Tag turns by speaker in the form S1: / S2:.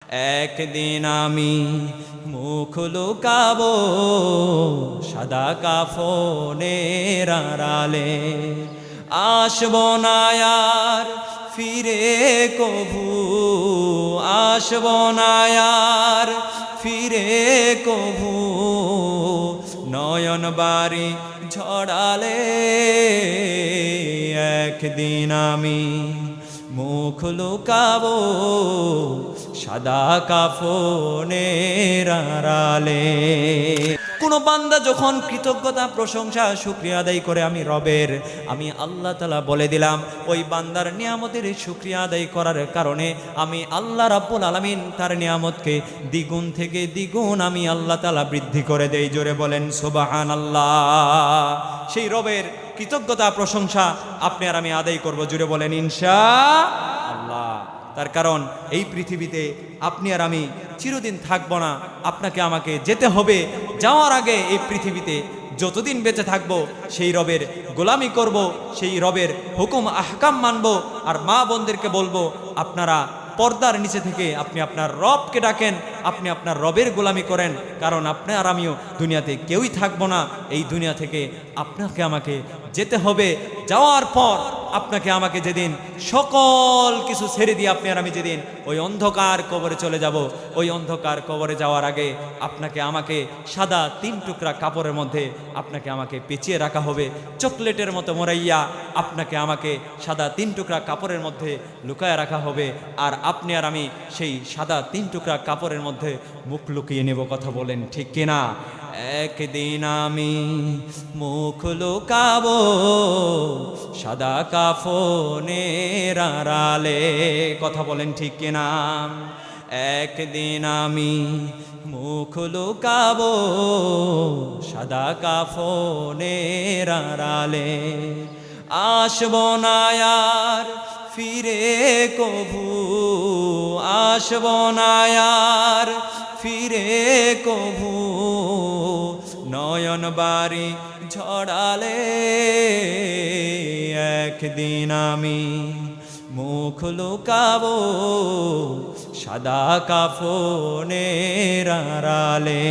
S1: একদিন আমি মুখ লুকাবো সাদা কাফনের আড়ালে, আসবো না আর ফিরে কভু, আসবো না আর ফিরে কভু, নয়ন বাড়ি ঝড়ালে। একদিন আমি মুখ লুকাবো সাদা কাফনের আড়ালে। কোন বান্দা যখন কৃতজ্ঞতা প্রশংসা শুকরিয়া আদায় করে আমি রবের, আমি আল্লাহ তাআলা বলে দিলাম ওই বান্দার নিয়ামতের শুকরিয়া আদায় করার কারণে আমি আল্লাহ রাব্বুল আলামিন তার নিয়ামতকে দ্বিগুণ থেকে দ্বিগুণ আমি আল্লাহ তাআলা বৃদ্ধি করে দেই। জোরে বলেন সুবহানাল্লাহ। সেই রবের কৃতজ্ঞতা প্রশংসা আপনি আর আমি আদায় করব, জুড়ে বলেন ইনশাআল্লাহ। তার কারণ এই পৃথিবীতে আপনি আর আমি চিরদিন থাকব না, আপনাকে আমাকে যেতে হবে। যাওয়ার আগে এই পৃথিবীতে যতদিন বেঁচে থাকব সেই রবের গোলামি করব, সেই রবের হুকুম আহকাম মানব। আর মা বোনদেরকে বলবো আপনারা পর্দার নিচে থেকে আপনি আপনার রবকে ডাকেন, আপনি আপনার রবের গোলামি করেন। কারণ আপনি আর আমিও দুনিয়াতে কেউই থাকবো না, এই দুনিয়া থেকে আপনাকে আমাকে যেতে হবে। যাওয়ার পর আপনাকে আমাকে যেদিন সকল কিছু ছেড়ে দিয়ে আপনি আর আমি যেদিন ওই অন্ধকার কবরে চলে যাব, ওই অন্ধকার কবরে যাওয়ার আগে আপনাকে আমাকে সাদা 3 টুকরা কাপড়ের মধ্যে আপনাকে আমাকে পেঁচিয়ে রাখা হবে, চকলেটের মতো মোড়াইয়া আপনাকে আমাকে সাদা 3 টুকরা কাপড়ের মধ্যে লুকায় রাখা হবে। আর আপনি আর আমি সেই সাদা 3 টুকরা কাপড়ের মধ্যে মুখ লুকিয়ে নেব। কথা বলেন ঠিক কিনা? একদিন আমি মুখ লুকাবো সাদা কাফনের আড়ালে। কথা বলেন ঠিক কিনা? একদিন আমি মুখ লুকাবো সাদা কাফনের আড়ালে, আসবো না আর ফিরে কভু, আসবো না আর ফিরে কভু, নয়ন বাড়ি ঝড়ালে। একদিন আমি মুখ লুকাবো সাদা কাফনের আড়ালে।